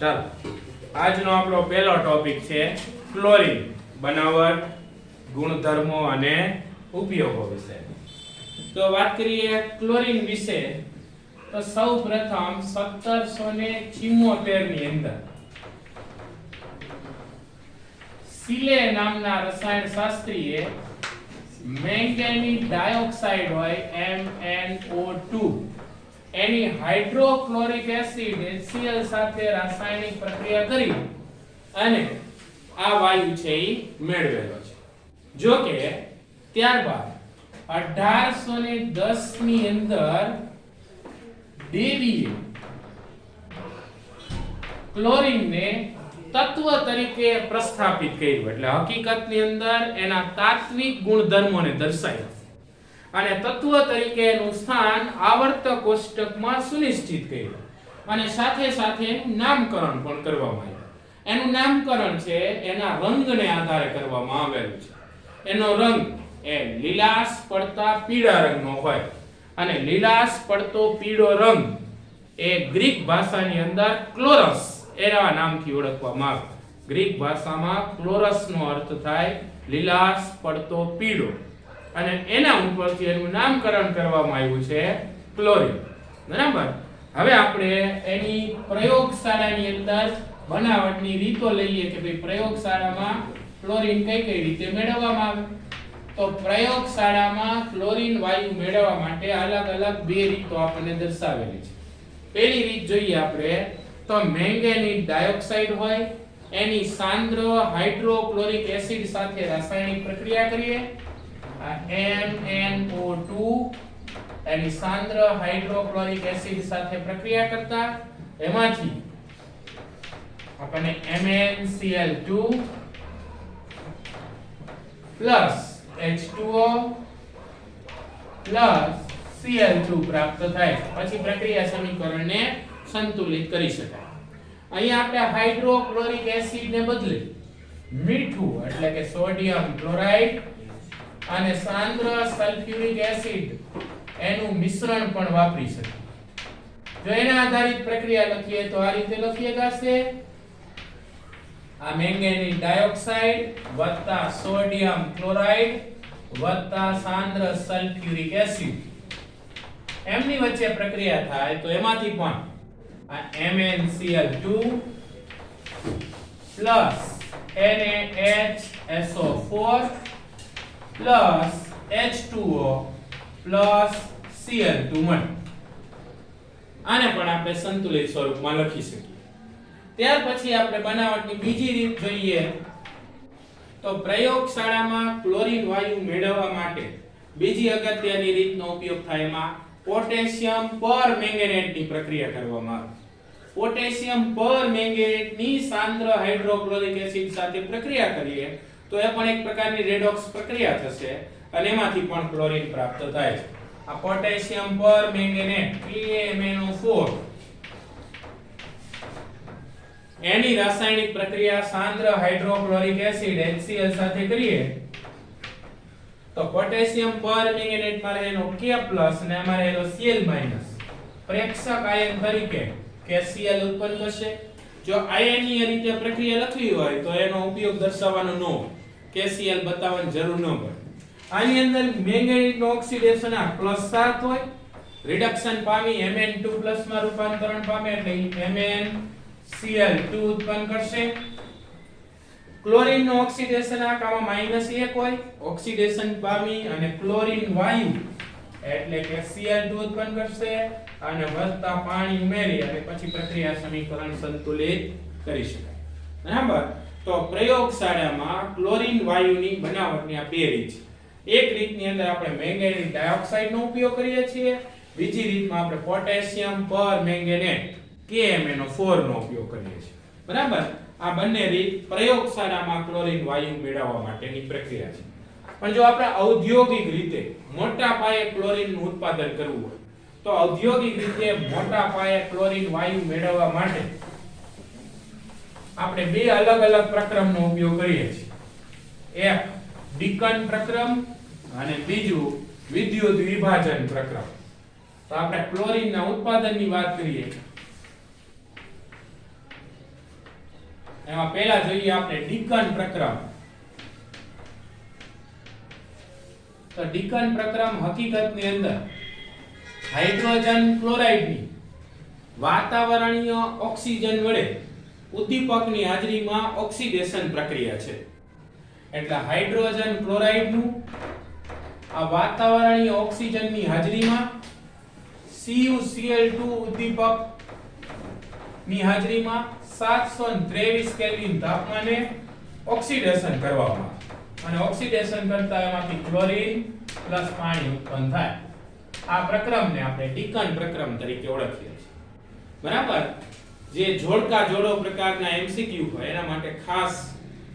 ચાલો આજનો આપણો પહેલો ટોપિક છે ક્લોરીન બનાવટ ગુણધર્મો અને ઉપયોગો વિશે. તો વાત કરીએ ક્લોરીન વિશે તો સૌપ્રથમ 1776 ની અંદર સિલે નામના રસાયણ શાસ્ત્રીએ મેંગેનીઝ ડાયોક્સાઇડ હોય MnO2 એની હાઇડ્રોક્લોરિક એસિડ HCl સાથે રાસાયણિક પ્રક્રિયા કરી અને આ વાયુ છે એ મેળવેલો છે. જો કે ત્યારબાદ 1810 ની અંદર ડેવીએ ક્લોરીનને તત્વ તરીકે પ્રસ્થાપિત કર્યું, એટલે હકીકતની અંદર એના તાત્વિક ગુણધર્મોને દર્શાવ્યા અને તત્વ તરીકે એનું સ્થાન આવર્તક કોષ્ટકમાં સુનિશ્ચિત કર્યું અને સાથે સાથે નામકરણ પણ કરવામાં આવ્યું. એનું નામકરણ છે એના રંગને આધારે કરવામાં આવેલું છે. એનો રંગ એ લીલાશ પડતા પીળા રંગનો હોય અને લીલાશ પડતો પીળો રંગ એ ગ્રીક ભાષાની અંદર ક્લોરસ એના નામથી ઓળખવામાં આવે. ગ્રીક ભાષામાં ક્લોરસનો અર્થ થાય લીલાશ પડતો પીળો અને એના ઉપરથી એનું નામકરણ કરવામાં આવ્યું છે ક્લોરીન. બરાબર. હવે આપણે એની પ્રયોગશાળાની અંદર બનાવટની રીતો લઈએ કે ભાઈ પ્રયોગશાળામાં ક્લોરીન કઈ કઈ રીતે મેળવવામાં આવે. તો પ્રયોગશાળામાં ક્લોરીન વાયુ મેળવવા માટે અલગ અલગ બે રીતો આપણને દર્શાવેલી છે. પહેલી રીત જોઈએ આપણે તો મેંગેનીઝ ડાયોક્સાઇડ હોય એની સાંદ્ર હાઇડ્રોક્લોરિક એસિડ સાથે રાસાયણિક પ્રક્રિયા કરીએ. MnO2 એની સાંદ્ર હાઇડ્રોક્લોરિક એસિડ સાથે પ્રક્રિયા કરતા એમાંથી આપણને MnCl2 H2O Cl2 પ્રાપ્ત થાય. પછી પ્રક્રિયા સમીકરણને સંતુલિત કરી શકાય. અહીંયા આપણે હાઇડ્રોક્લોરિક એસિડ ને બદલે મીઠું એટલે કે સોડિયમ ક્લોરાઇડ અને સાંદ્ર સલ્ફ્યુરિક એસિડ એનું મિશ્રણ પણ વાપરી શકીએ. જો એના આધારિત પ્રક્રિયા લખીએ તો આ રીતે લખી શકાશે. આ મેંગેનીઝ ડાયોક્સાઇડ વત્તા સોડિયમ ક્લોરાઇડ વત્તા સાંદ્ર સલ્ફ્યુરિક એસિડ એમની વચ્ચે પ્રક્રિયા થાય તો એમાંથી પણ આ MnCl2 NaHSO4 H2O Cl2 મળે. આને પણ આપણે સંતુલિત સ્વરૂપમાં લખી શકીએ. ત્યાર પછી આપણે બનાવટની બીજી રીત જોઈએ તો પ્રયોગશાળામાં ક્લોરીન વાયુ મેળવવા માટે બીજી અગત્યની રીતનો ઉપયોગ થાય. એમાં પોટેશિયમ પરમેંગેનેટની પ્રક્રિયા કરવામાં આવે. પોટેશિયમ પરમેંગેનેટની સાંદ્ર હાઇડ્રોક્લોરિક એસિડ સાથે પ્રક્રિયા કરીએ તો એ પણ એક પ્રકારની રેડોક્સ પ્રક્રિયા થશે અને એમાંથી પણ ક્લોરીન પ્રાપ્ત થાય છે. આ પોટેશિયમ પરમેંગેનેટ PaMnO4 એની રાસાયણિક પ્રક્રિયા સાંદ્ર હાઇડ્રોક્લોરિક એસિડ HCl સાથે કરીએ તો પોટેશિયમ પરમેંગેનેટ માં રહેલો K+ અને આમાં રહેલો Cl- પ્રેક્ષક આયન તરીકે KCl ઉત્પન્ન કરશે. જો આયનીય રીતે પ્રક્રિયા લખવી હોય તો એનો ઉપયોગ દર્શાવવાનો ન હોય, KCl બતાવવાની જરૂર ન પડે. આની અંદર મેંગેનીઝ નો ઓક્સિડેશન આ +7 હોય, રિડક્શન પામી Mn2+ માં રૂપાંતરણ પામે એટલે MnCl2 ઉત્પન્ન કરશે. ક્લોરીન નો ઓક્સિડેશન આ કામાં -1 હોય, ઓક્સિડેશન પામી અને ક્લોરીન વાયુ એટલે કે Cl2 ઉત્પન્ન કરશે અને વધતા પાણી ઉમેરી અને પછી પ્રક્રિયા સમીકરણ સંતુલિત કરી શકાય. બરાબર. તો પ્રયોગશાળામાં ક્લોરીન વાયુની બનાવટની આ બે રીત છે. એક રીતની અંદર આપણે મેંગેનીઝ ડાયોક્સાઇડ નો ઉપયોગ કરીએ છીએ, બીજી રીતમાં આપણે પોટેશિયમ પરમેંગેનેટ KMnO4 નો ઉપયોગ કરીએ છીએ. બરાબર. આ બંને રીત પ્રયોગશાળામાં ક્લોરીન વાયુ મેળવવા માટેની પ્રક્રિયા છે. પણ જો આપણે ઔદ્યોગિક રીતે મોટા પાયે ક્લોરીનનું ઉત્પાદન કરવું હોય તો ઔદ્યોગિક રીતે મોટા પાયે ક્લોરીન વાયુ મેળવવા માટે આપણે બે અલગ અલગ પ્રક્રમનો ઉપયોગ કરીએ છીએ. એક ડીકન પ્રક્રમ અને બીજું વિદ્યુત વિભાજન પ્રક્રમ. તો આપણે ક્લોરીનના ઉત્પાદનની વાત કરીએ એમાં પહેલા જોઈએ આપણે ડીકન પ્રક્રમ. તો ડીકન પ્રક્રમ હકીકતની અંદર હાઇડ્રોજન ક્લોરાઇડની વાતાવરણીય ઓક્સિજન વડે ઉદ્દીપકની હાજરીમાં ઓક્સિડેશન પ્રક્રિયા છે. એટલે હાઇડ્રોજન ક્લોરાઇડનું આ વાતાવરણીય ઓક્સિજનની હાજરીમાં CuCl2 ઉદ્દીપક ની હાજરીમાં 723 કેલ્વિન તાપમાને ઓક્સિડેશન કરવામાં અને ઓક્સિડેશન કરતા એમાંથી ક્લોરીન પ્લસ પાણી ઉત્પન્ન થાય. આ પ્રક્રમને આપણે ડીકન પ્રક્રમ તરીકે ઓળખીએ છીએ. બરાબર. જે જોડકા જોડો પ્રકારના MCQ હોય એના માટે ખાસ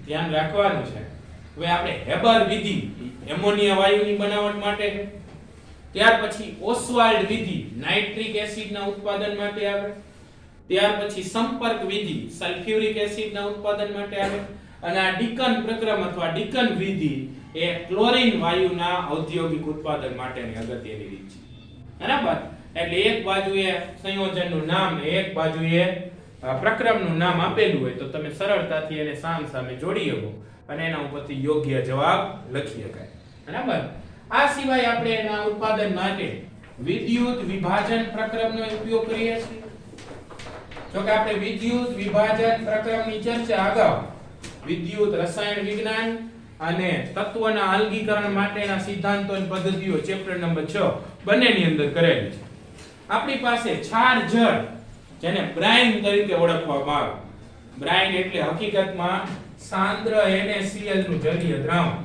ધ્યાન રાખવાનું છે. હવે આપણે હેબર વિધિ એમોનિયા વાયુની બનાવટ માટે છે. ત્યાર પછી ઓસ્વાલ્ડ વિધિ નાઇટ્રિક એસિડના ઉત્પાદન માટે આવે. ત્યાર પછી સંપર્ક વિધિ સલ્ફ્યુરિક એસિડના ઉત્પાદન માટે આવે. અને આ ડીકન પ્રક્રમ અથવા ડીકન વિધિ એ ક્લોરીન વાયુના ઔદ્યોગિક ઉત્પાદન માટેની અગત્યની રીત છે. બરાબર. એટલે એક બાજુએ સંયોજનનું નામ એક બાજુએ પ્રક્રમનું નામ આપેલું હોય તો તમે સરળતાથી એને સામસામે જોડી શકો અને એના ઉપરથી યોગ્ય જવાબ લખી શકાય. બરાબર. આ સિવાય આપણે એના ઉત્પાદન માટે વિદ્યુત વિભાજન પ્રક્રમનો ઉપયોગ કરીએ છીએ. જો કે આપણે વિદ્યુત વિભાજન પ્રક્રમની ચર્ચા અગાઉ વિદ્યુત રસાયણ વિજ્ઞાન અને તત્વના અલગીકરણ માટેના સિદ્ધાંતો અને પદ્ધતિઓ ચેપ્ટર નંબર 6 બંનેની અંદર કરેલી છે. આપણી પાસે ક્ષાર જળ જેને બ્રાઇન તરીકે ઓળખવામાં આવે. બ્રાઇન એટલે હકીકતમાં સાંદ્ર NaCl નું જલીય દ્રાવણ.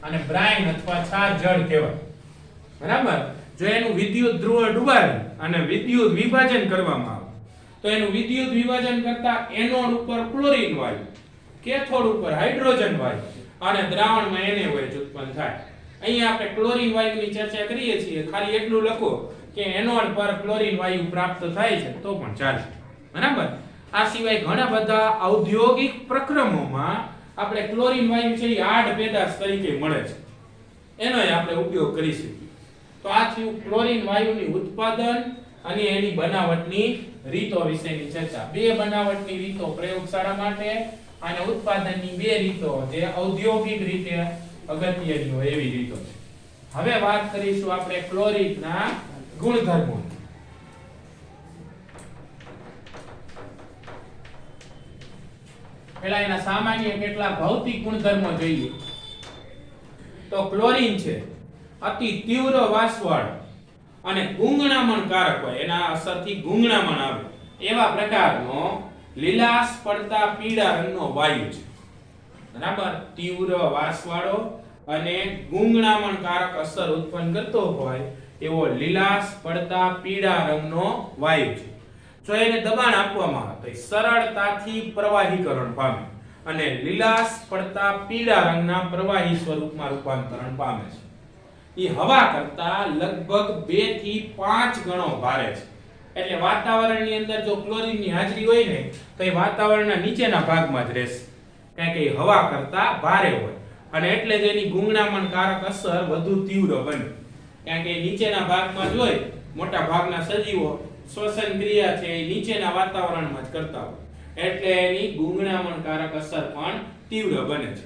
અને બ્રાઇન અથવા ક્ષાર જળ કહેવાય. બરાબર. જો એનું વિદ્યુત ધ્રુવ ડુબાડી અને વિદ્યુત વિભાજન કરવામાં આવે તો એનું વિદ્યુત વિભાજન કરતા એનોડ ઉપર ક્લોરીન વાયુ, કેથોડ ઉપર હાઇડ્રોજન વાયુ અને દ્રાવણમાં Na ઉત્પન્ન થાય. અહીંયા આપણે ક્લોરીન વાયુની ચર્ચા કરીએ છીએ. ખાલી એટલું લખો કે એનોડ પર ક્લોરીન વાયુ પ્રાપ્ત થાય છે તો પણ ચાલે. બરાબર. આ સિવાય ઘણા બધા ઔદ્યોગિક પ્રક્રમોમાં આપણે ક્લોરીન વાયુ છે એ આડ પેદાશ તરીકે મળે છે. એનો આપણે ઉપયોગ કરી શકીએ. તો આ થયું ક્લોરીન વાયુની ઉત્પાદન અને એની બનાવટની રીતો વિશેની ચર્ચા. બે બનાવટની રીતો પ્રયોગશાળા માટે અને ઉત્પાદનની બે રીતો જે ઔદ્યોગિક રીતે અગત્યની હોય એવી રીતો છે. હવે વાત કરીશું આપણે ક્લોરીનના ગુણધર્મો. પહેલા એના સામાન્ય કેટલાક ભૌતિક ગુણધર્મો જોઈએ. તો ક્લોરીન છે અતિ તીવ્ર વાસવાળો અને ગુંગણામણકારક હોય, એના અસરથી ગુંગણામણ આવે એવા પ્રકારનો લીલાશ પડતા પીળા રંગનો વાયુ છે. બરાબર. તીવ્ર વાસવાળો અને ગુંગણામણકારક અસર ઉત્પન્ન કરતો હોય એવો લીલાશ પડતા પીળા રંગનો વાયુ છે. જો એને દબાણ આપવામાં આવે તો સરળતાથી પ્રવાહીકરણ પામે અને લીલાશ પડતા પીળા રંગના પ્રવાહી સ્વરૂપમાં રૂપાંતરણ પામે છે. એ હવા કરતા લગભગ 2 થી 5 ગણો ભારે છે. એટલે વાતાવરણની અંદર જો ક્લોરીનની હાજરી હોય ને તો એ વાતાવરણના નીચેના ભાગમાં જ રહેશે, કારણ કે એ હવા કરતા ભારે હોય અને એટલે જ એની ગુંગણામણકારક અસર વધુ તીવ્ર બને, કારણ કે નીચેના ભાગમાં જ હોય. મોટા ભાગના સજીવો શ્વસન ક્રિયા છે એ નીચેના વાતાવરણમાં જ કરતા હોય એટલે એની ગુંગણામણકારક અસર પણ તીવ્ર બને છે.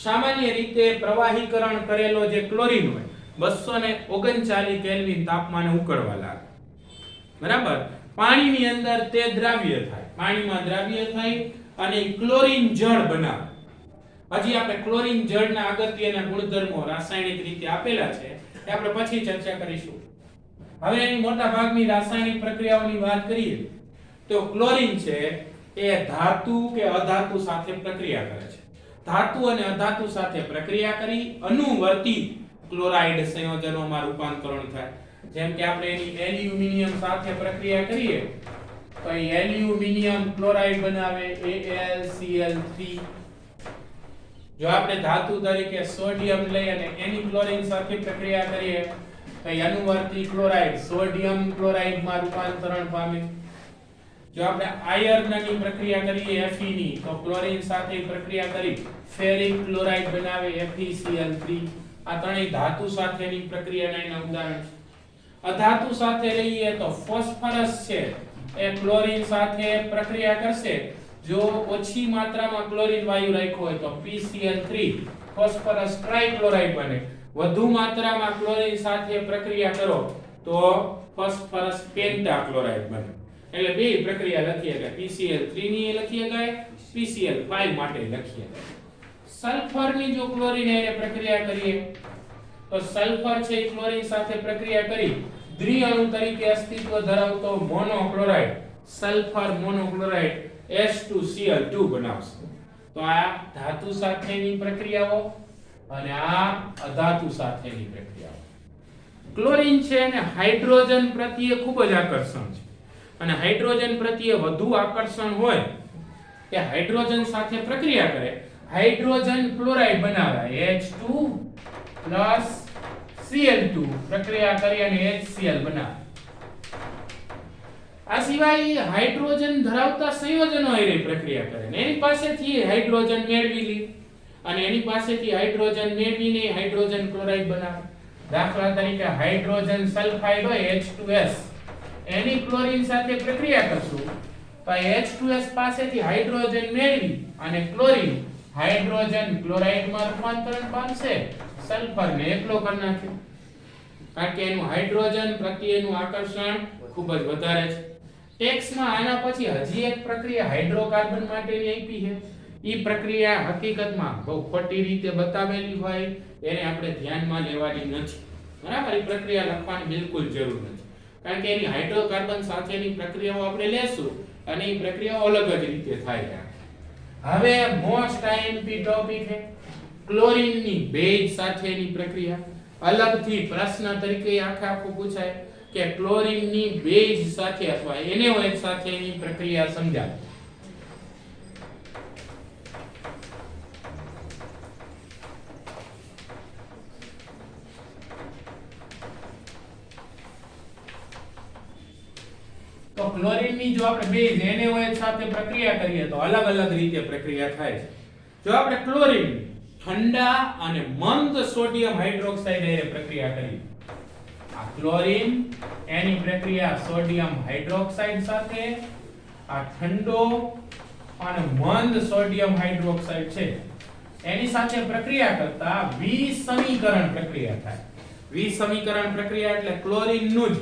સામાન્ય રીતે પ્રવાહીકરણ કરેલો જે ક્લોરીન હોય 239 કેલ્વિન તાપમાને ઉકળવા લાગે. બરાબર. પાણીની અંદર તે દ્રાવ્ય થાય, પાણીમાં દ્રાવ્ય થાય અને ક્લોરીન જળ બનાવે. હજી આપણે ક્લોરીન જળના અગત્યના ગુણધર્મો રાસાયણિક રીતે આપેલા છે એ આપણે પછી ચર્ચા કરીશું. હવે એની મોટા ભાગની રાસાયણિક પ્રક્રિયાઓની વાત કરીએ તો ક્લોરીન છે એ ધાતુ કે અધાતુ સાથે પ્રક્રિયા કરે છે. ધાતુ અને અધાતુ સાથે પ્રક્રિયા કરી અનુવર્તી ક્લોરાઇડ સંયોજનોમાં રૂપાંતરણ થાય. જેમ કે આપણે એની એલ્યુમિનિયમ સાથે પ્રક્રિયા કરીએ તો એ એલ્યુમિનિયમ ક્લોરાઇડ બનાવે AlCl3. જો આપણે ધાતુ તરીકે સોડિયમ લઈ અને એની ક્લોરીન સાથે પ્રક્રિયા કરીએ તો અનુવર્તી ક્લોરાઇડ સોડિયમ ક્લોરાઇડમાં રૂપાંતરણ પામે. જો આપણે આયર્નની પ્રક્રિયા કરીએ Fe ની તો ક્લોરીન સાથે પ્રક્રિયા કરી ફેરિક ક્લોરાઇડ બનાવે FeCl3. આ ત્રણેય ધાતુ સાથેની પ્રક્રિયાના એના ઉદાહરણ છે. અધાતુ સાથે લઈએ તો ફોસ્ફરસ છે એ ક્લોરીન સાથે પ્રક્રિયા કરશે. જો ઓછી માત્રામાં ક્લોરીન વાયુ રાખ્યો હોય તો PCl3 ફોસ્ફરસ ટ્રાઇક્લોરાઇડ બને. વધુ માત્રામાં ક્લોરીન સાથે પ્રક્રિયા કરો તો ફોસ્ફરસ પેન્ટાક્લોરાઇડ બને. એટલે બે પ્રક્રિયા લખીએ કે PCl3 ની લખીએ કે PCl5 માટે લખીએ. સલ્ફર ની જો ક્લોરીન એ પ્રક્રિયા કરીએ તો સલ્ફર છે ક્લોરીન સાથે પ્રક્રિયા કરી દ્વિઅણુ તરીકે અસ્તિત્વ ધરાવતો મોનોક્લોરાઇડ સલ્ફર મોનોક્લોરાઇડ H2Cl2 બનાવશે. તો આ ધાતુ સાથેની પ્રક્રિયાઓ અને આ અધાતુ સાથેની પ્રક્રિયાઓ. ક્લોરીન છે અને હાઇડ્રોજન પ્રત્યે ખૂબ જ આકર્ષણ છે અને હાઇડ્રોજન પ્રત્યે વધુ આકર્ષણ હોય કે હાઇડ્રોજન સાથે પ્રક્રિયા કરે હાઇડ્રોજન ક્લોરાઇડ બનાવે H2 Cl2 પ્રક્રિયા કરી અને HCl બનાવે. આ સિવાય હાઇડ્રોજન ધરાવતા સંયોજનો એ પ્રક્રિયા કરે ને એની પાસેથી હાઇડ્રોજન મેળવી લે અને એની પાસેથી હાઇડ્રોજન મેળવીને હાઇડ્રોજન ક્લોરાઇડ બનાવે. દાખલા તરીકે હાઇડ્રોજન સલ્ફાઇડ હોય H2S એની ક્લોરીન સાથે પ્રક્રિયા કરશું તો H2S પાસેથી હાઇડ્રોજન મેળવી અને ક્લોરીન હાઇડ્રોજન ક્લોરાઇડમાં રૂપાંતરણ પામશે. સલ્ફરને એકલો કરી નાખ્યો કારણ કે એનું હાઇડ્રોજન પ્રત્યેનું આકર્ષણ ખૂબ જ વધારે છે. ટેક્સમાં આના પછી હજી એક પ્રક્રિયા હાઇડ્રોકાર્બન માટેની આપી છે. ઈ પ્રક્રિયા હકીકતમાં બહુ ખોટી રીતે બતાવેલી હોય એને આપણે ધ્યાનમાં લેવાની નથી. બરાબર, ઈ પ્રક્રિયા લખવાની બિલકુલ જરૂર નથી કારણ કે એની હાઇડ્રોકાર્બન સાથેની પ્રક્રિયાઓ આપણે લેશું અને ઈ પ્રક્રિયાઓ અલગ જ રીતે થાય. હવે મોસ્ટ આઈએમપી ટોપિક છે ક્લોરીનની બેઝ સાથેની પ્રક્રિયા. અલગથી પ્રશ્ન તરીકે આખું પૂછાય કે ક્લોરીનની બેઝ સાથે અથવા NaOH સાથેની પ્રક્રિયા સમજાવો. તો ક્લોરીનની જો આપણે બેઝ NaOH સાથે પ્રક્રિયા કરીએ તો અલગ અલગ રીતે પ્રક્રિયા થાય છે. જો આપણે ક્લોરીન ઠંડા અને મંદ સોડિયમ હાઇડ્રોક્સાઇડ એ પ્રક્રિયા કરીએ આ ક્લોરીન એની પ્રક્રિયા સોડિયમ હાઇડ્રોક્સાઇડ સાથે આ ઠંડો અને મંદ સોડિયમ હાઇડ્રોક્સાઇડ છે એની સાથે પ્રક્રિયા કરતા વિસમીકરણ પ્રક્રિયા થાય. વિસમીકરણ પ્રક્રિયા એટલે ક્લોરીન નું જ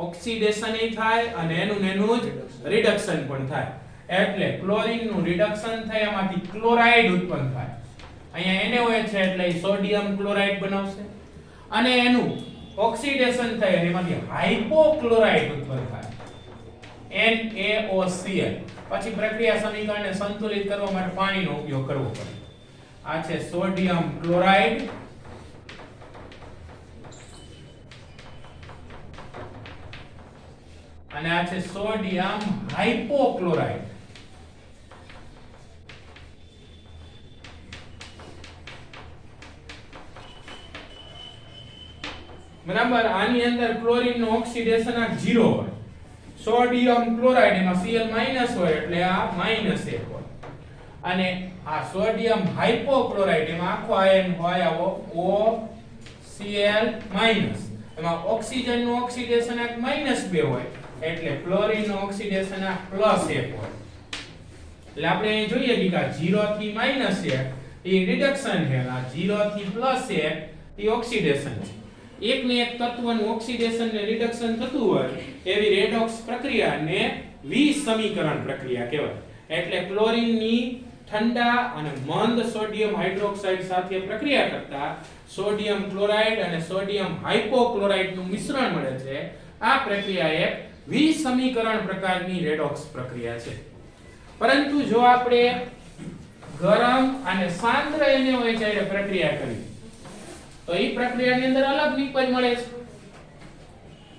ઓક્સિડેશન એ થાય અને એનું જ રિડક્શન પણ થાય. એટલે ક્લોરીન નું રિડક્શન થાય એમાંથી ક્લોરાઇડ ઉત્પન્ન થાય. અહીંયા NaOH છે એટલે સોડિયમ ક્લોરાઇડ બનાવશે અને એનું ઓક્સિડેશન થાય એમાંથી હાઇપોક્લોરાઇડ ઉત્પન્ન થાય NaOCl. પછી પ્રક્રિયા સમીકરણને સંતુલિત કરવા માટે પાણીનો ઉપયોગ કરવો પડે. આ છે સોડિયમ ક્લોરાઇડ અને આ છે સોડિયમ હાઇપોક્લોરાઇડ. બરાબર, આની અંદર ક્લોરીન નો ઓક્સિડેશન આ 0 હોય. સોડિયમ ક્લોરાઇડ એમાં Cl- હોય એટલે આ -1 હોય અને આ સોડિયમ હાઇપોક્લોરાઇડ એમાં આખો આયન હોય આવો OCl- એમાં ઓક્સિજન નું ઓક્સિડેશન આ -2 હોય એટલે ક્લોરીન નું ઓક્સિડેશન આ +1 હોય. એટલે આપણે અહીં જોઈએ કે 0 થી -1 એ રિડક્શન છે, આ 0 થી +1 એ ઓક્સિડેશન છે. એક ને એક તત્વનું ઓક્સિડેશન ને રિડક્શન થતું હોય એવી રેડોક્સ પ્રક્રિયાને વિસમીકરણ પ્રક્રિયા કહેવાય. એટલે ક્લોરીનની ઠંડા અને મંદ સોડિયમ હાઇડ્રોક્સાઇડ સાથે પ્રક્રિયા કરતા સોડિયમ ક્લોરાઇડ અને સોડિયમ હાઇપોક્લોરાઇડ નું મિશ્રણ મળે છે. આ પ્રક્રિયા એક વિસમીકરણ પ્રકારની રેડોક્સ પ્રક્રિયા છે. પરંતુ જો આપણે ગરમ અને સાંદ્ર NaOH સાથે પ્રક્રિયા કરીએ તો એ પ્રક્રિયાની અંદર અલગ નિપજ મળે છે.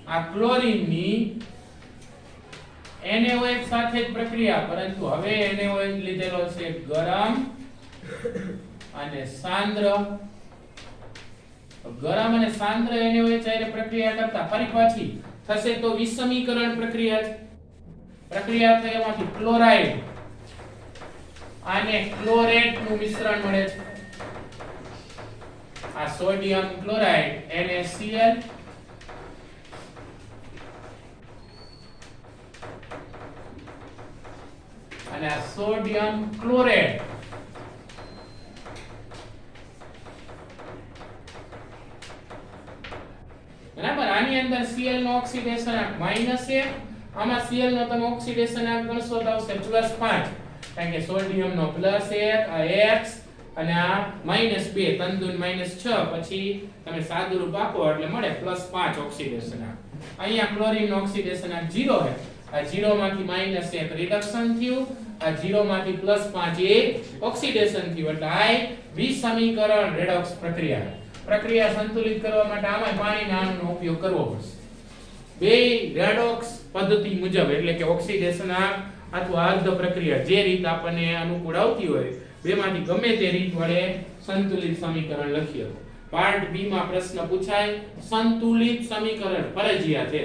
આ ક્લોરીનની NaOH સાથે જ પ્રક્રિયા પરંતુ હવે NaOH લીધેલો છે ગરમ અને સાંદ્ર. ગરમ અને સાંદ્ર NaOH સાથે પ્રક્રિયા કરતા ફરી પાછી થશે તો વિસમીકરણ પ્રક્રિયા છે. પ્રક્રિયા થઈ એમાંથી ક્લોરાઇડ અને ક્લોરેટ નું મિશ્રણ મળે છે. આ સોડિયમ ક્લોરાઇડ NaCl અને આ સોડિયમ ક્લોરેટ. બરાબર. આની અંદર Cl નો ઓક્સિડેશન -1, આમાં Cl નો તમે ઓક્સિડેશન ગણશો તો આવશે +5, કારણ કે સોડિયમ નો +1, આ X અને આ -2, તંદુન -6, પછી તમે સાદુરૂપ આપો એટલે મળે +5 ઓક્સિડેશન. અહીંયા ક્લોરીન નો ઓક્સિડેશન 0 છે. આ 0 માંથી -1 રિડક્શન થયું, આ 0 માંથી +5 એ ઓક્સિડેશન થયું, એટલે આ વિસમીકરણ રેડોક્સ પ્રક્રિયા. પ્રક્રિયા સંતુલિત કરવા માટે આમાં પાણીના અણુનો ઉપયોગ કરવો પડશે. બે રેડોક્સ પદ્ધતિ મુજબ, એટલે કે ઓક્સિડેશન અથવા અર્ધ પ્રક્રિયા, જે રીત આપણને અનુકૂળ આવતી હોય, બેમાંથી ગમે તે રીત વડે સંતુલિત સમીકરણ લખીએ. પાર્ટ બી માં પ્રશ્ન પૂછાય, સંતુલિત સમીકરણ ફરજિયાત છે,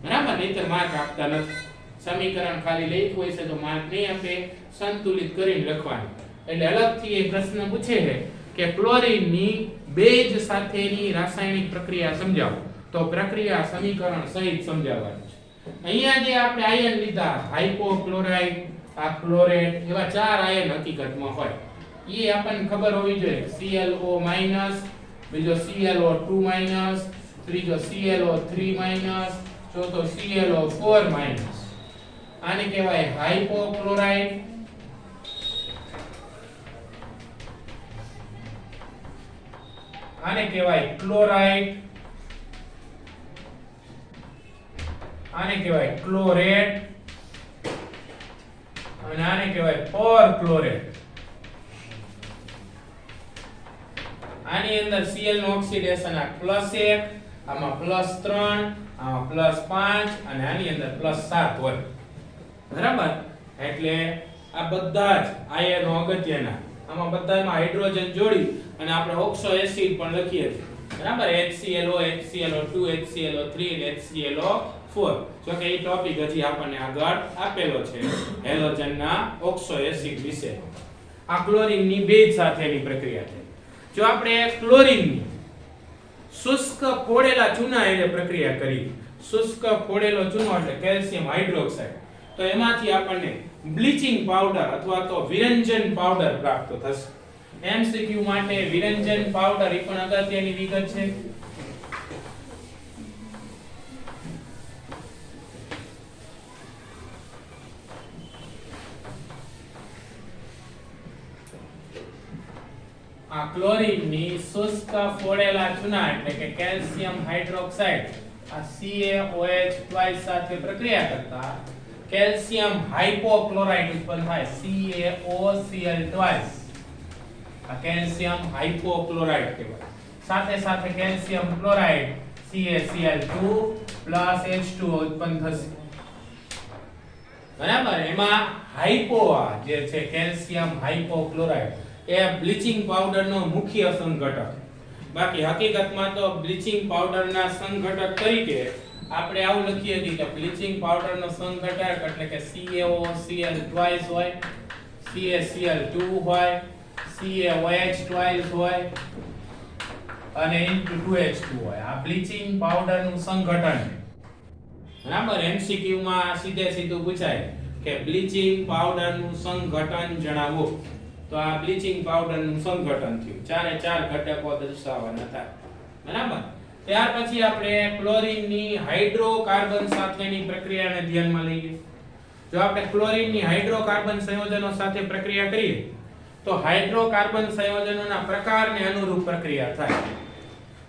બરાબર, નહીતર માર્ક આપતા નથી. સમીકરણ ખાલી લખ્યું હોય છે તો માર્ક નહીં આપે, સંતુલિત કરીને લખવાનું. એટલે અલગથી એ પ્રશ્ન પૂછે છે કે ક્લોરીનની બેઝ સાથેની રાસાયણિક પ્રક્રિયા સમજાવો, તો પ્રક્રિયા સમીકરણ સહિત સમજાવવાનું છે. અહીંયા જે આપણે આયન લીધા, હાઇપોક્લોરાઇટ, આ ક્લોરેટ, એવા 4 આયન હકીકતમાં હોય. એ આપણને ખબર હોવી જોઈએ. ClO-, બીજો ClO2-, ત્રીજો ClO3-, ચોથો ClO4-. આને કહેવાય હાઇપોક્લોરાઇટ. આને કહેવાય ક્લોરાઇટ. આને કહેવાય ક્લોરેટ. અને આને કહેવાય પરક્લોરેટ. આની અંદર Cl નું ઓક્સિડેશન આ +1, આમાં +3, આમાં +5 અને આની અંદર +7 હોય, બરાબર. એટલે આ બધા જ આયનો અગત્યના, આમાં બધામાં હાઇડ્રોજન જોડી અને આપણે ઓક્સો એસિડ પણ લખીએ છીએ, બરાબર. HClO, HClO2, HClO3 અને HClO4. જો કે એ ટોપિક હજી આપણને આગળ આપેલો છે હેલોજનના ઓક્સો એસિડ વિશે. આ ક્લોરીનની બેઝ સાથેની પ્રક્રિયા છે. જો આપણે ક્લોરીનની શુષ્ક ફોડેલા ચૂના એટલે પ્રક્રિયા કરી, શુષ્ક ફોડેલો ચૂનો એટલે કેલ્શિયમ હાઇડ્રોક્સાઇડ, તો એમાંથી આપણને બ્લીચિંગ પાવડર અથવા તો વિરંજન પાવડર પ્રાપ્ત થશે. MCQ માટે વિરંજન પાવડર એ પણ અગત્યની વિગત છે. આ ક્લોરીનની શુષ્ક ફોડેલા ચૂના એટલે કે કેલ્શિયમ હાઇડ્રોક્સાઇડ આ CaOH સાથે પ્રક્રિયા કરતા કેલ્શિયમ હાઇપોક્લોરાઇડ ઉત્પન્ન થાય, CaOCl2. આ કેલ્શિયમ હાઇપોક્લોરાઇડ કહેવાય. સાથે સાથે કેલ્શિયમ ક્લોરાઇડ CaCl2 H2O ઉત્પન્ન થશે, બરાબર. એમાં હાઇપો જે છે કેલ્શિયમ હાઇપોક્લોરાઇડ એ બ્લીચિંગ પાવડરનો મુખ્ય સંઘટક. બાકી હકીકતમાં તો બ્લીચિંગ પાવડરના સંઘટક તરીકે આપણે આવું લખીએ છીએ કે બ્લીચિંગ પાવડરનો સંઘટક એટલે કે CaOCl2 હોય, CaCl2 હોય, CaOH2 હોય અને N2H2 હોય. આ બ્લીચિંગ પાવડરનું સંઘટન, બરાબર. MCQ માં સીધે સીધું પૂછાય કે બ્લીચિંગ પાવડરનું સંઘટન જણાવો, તો આ બ્લીચિંગ પાવડરનું સંઘટન થયું. 4 ઘટકો દર્શાવવાના થાય, બરાબર. ત્યાર પછી આપણે ક્લોરીનની હાઇડ્રોકાર્બન સાથેની પ્રક્રિયાને ધ્યાનમાં લઈએ. જો આપણે ક્લોરીનની હાઇડ્રોકાર્બન સંયોજનો સાથે પ્રક્રિયા કરીએ તો હાઇડ્રોકાર્બન સંયોજનોના પ્રકારને અનુરૂપ પ્રક્રિયા થાય.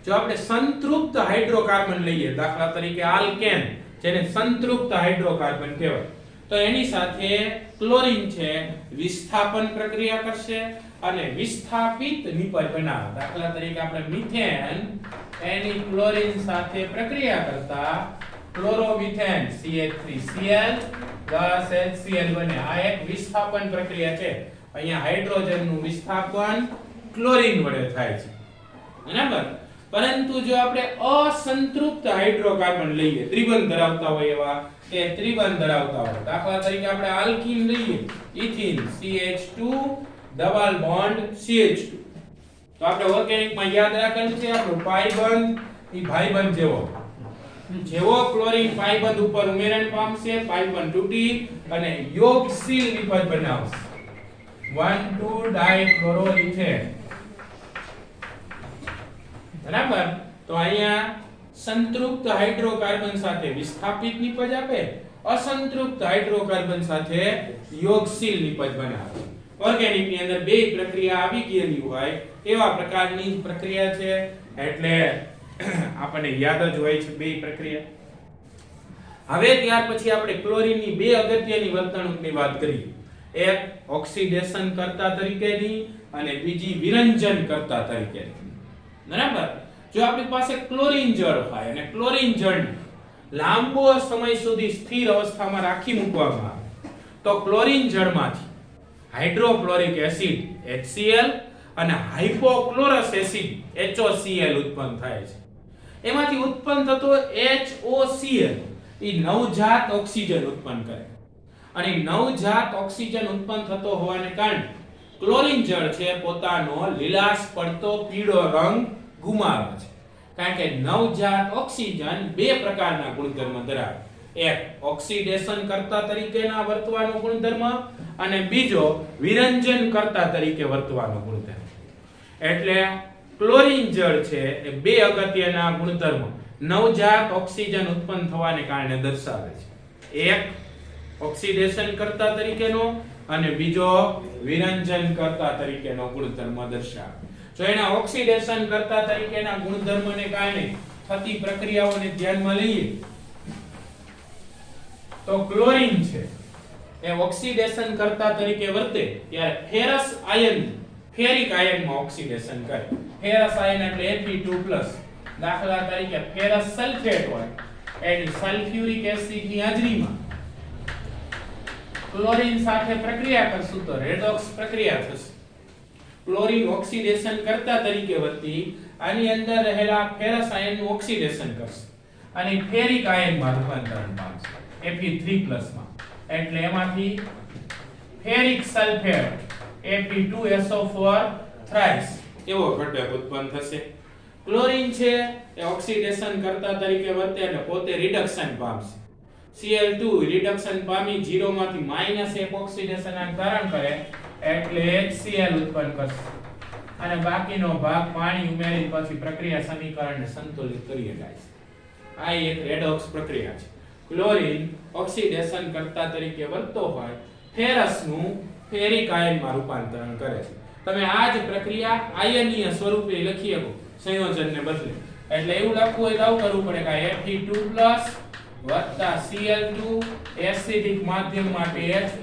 જો આપણે સંતૃપ્ત હાઇડ્રોકાર્બન લઈએ, દાખલા તરીકે આલ્કેન, જેને સંતૃપ્ત હાઇડ્રોકાર્બન કહેવાય, તો એની સાથે ક્લોરીન છે વિસ્થાપન પ્રક્રિયા કરશે અને વિસ્થાપિત નિપજ બનાવે. દાખલા તરીકે આપણે મિથેન એની ક્લોરીન સાથે પ્રક્રિયા કરતા ક્લોરોમિથેન CH3Cl HCl બને. આ એક વિસ્થાપન પ્રક્રિયા છે. અહીંયા હાઇડ્રોજનનું વિસ્થાપન ક્લોરીન વડે થાય છે, બરાબર. પરંતુ જો આપણે અસંતૃપ્ત હાઇડ્રોકાર્બન લઈએ, ત્રિબંધ ધરાવતા હોય એવા, કે ત્રિબંધ ધરાવતા હોય, દાખલા તરીકે આપણે આલ્કીન લઈએ, ethene CH2 double bond CH2, તો આપણે ઓર્ગેનિક માં યાદ રાખવાનું છે આપણું પાઈ બંધ ઈ ભાઈ બંધ જેવો, જેવો ક્લોરીન પાઇબંધ ઉપર ઉમેરણ પામશે પાઇબંધ તૂટી અને યોગશીલ નિપજ બનાવશે 1,2 ડાઇક્લોરોઇથેન બરાબર તો અહીંયા સંતૃપ્ત હાઇડ્રોકાર્બન સાથે વિસ્થાપિત નિપજ આપે અસંતૃપ્ત હાઇડ્રોકાર્બન સાથે યોગશીલ નિપજ બનાવે ઓર્ગેનિક ની અંદર બે પ્રક્રિયા આવી ગયેલી હોય એવા પ્રકારની પ્રક્રિયા છે એટલે આપણને યાદ જ હોય છે બે પ્રક્રિયા હવે ત્યાર પછી આપણે ક્લોરીન ની બે અગત્યની વર્તણૂકની વાત કરીએ એક ઓક્સિડેશન કર્તા તરીકેની અને બીજી વિરંજન કર્તા તરીકેની બરાબર જો આપણી પાસે ક્લોરીન જળ હોય અને ક્લોરીન જળ લાંબો સમય સુધી સ્થિર અવસ્થામાં રાખી મૂકવામાં આવે તો ક્લોરીન જળમાંથી હાઇડ્રોક્લોરિક એસિડ HCl અને હાઇપોક્લોરસ એસિડ HOCl ઉત્પન્ન થાય છે એમાંથી ઉત્પન્ન થતો HOCl એ નવજાત ઓક્સિજન ઉત્પન્ન કરે અને નવજાત ઓક્સિજન ઉત્પન્ન થતો હોવાને કારણે ક્લોરીન જળ છે પોતાનો લીલાશ પડતો પીળો રંગ ગુમાવે છે કારણ કે નવજાત ઓક્સિજન બે પ્રકારના ગુણધર્મ ધરાવે એક ઓક્સિડેશન કર્તા તરીકેના વર્તવાનો ગુણધર્મ અને બીજો વિરંજન કર્તા તરીકે વર્તવાનો ગુણધર્મ એટલે ક્લોરીન જળ છે એ બે અગત્યના ગુણધર્મ નવજાત ઓક્સિજન ઉત્પન્ન થવાને કારણે દર્શાવે છે એક ઓક્સિડેશન કર્તા તરીકેનો અને બીજો વિરંજન કર્તા તરીકેનો ગુણધર્મ દર્શાવે જો એના ઓક્સિડેશન કરતા તરીકેના ગુણધર્મને કારણે થતી પ્રક્રિયાઓને ધ્યાનમાં લઈએ તો ક્લોરીન છે એ ઓક્સિડેશન કરતા તરીકે વર્તે ત્યારે ફેરસ આયન ફેરિક આયનમાં ઓક્સિડેશન કરે ફેરસ આયન એટલે Fe2+ દાખલા તરીકે ફેરસ સલ્ફેટ હોય એની સલ્ફ્યુરિક એસિડ ની હાજરીમાં ક્લોરીન સાથે પ્રક્રિયા કરશું તો રેડોક્સ પ્રક્રિયા થશે ક્લોરીન ઓક્સિડેશન કરતા તરીકે વર્તી આની અંદર રહેલા ફેરસ આયનનું ઓક્સિડેશન કરશે અને ફેરિક આયનમાં રૂપાંતરણ પામશે Fe3+ માં એટલે એમાંથી ફેરિક સલ્ફેટ Fe2SO4 થ્રાઇસ એવો ઘટક ઉત્પન્ન થશે ક્લોરીન છે એ ઓક્સિડેશન કરતા તરીકે વર્તે એટલે પોતે રિડક્શન પામશે Cl2 રિડક્શન પામી 0 માંથી -1 ઓક્સિડેશન આંક ધારણ કરે એટલે HCl ઉત્પન્ન કરશે અને બાકીનો ભાગ પાણી ઉમેરી પછી પ્રક્રિયા સમીકરણને સંતુલિત કરી શકાય છે આ એક રેડોક્સ પ્રક્રિયા છે ક્લોરીન ઓક્સિડેશન કરતા તરીકે વર્તતો હોય ફેરસનું ફેરિક આયનમાં રૂપાંતરણ કરે છે તમે આ જ પ્રક્રિયા આયનીય સ્વરૂપે લખી શકો સંયોજનને બદલે એટલે એવું લખવું હોય તો આવું કરવું પડે કે Fe2+ Cl2 એસિડિક માધ્યમ માટે H+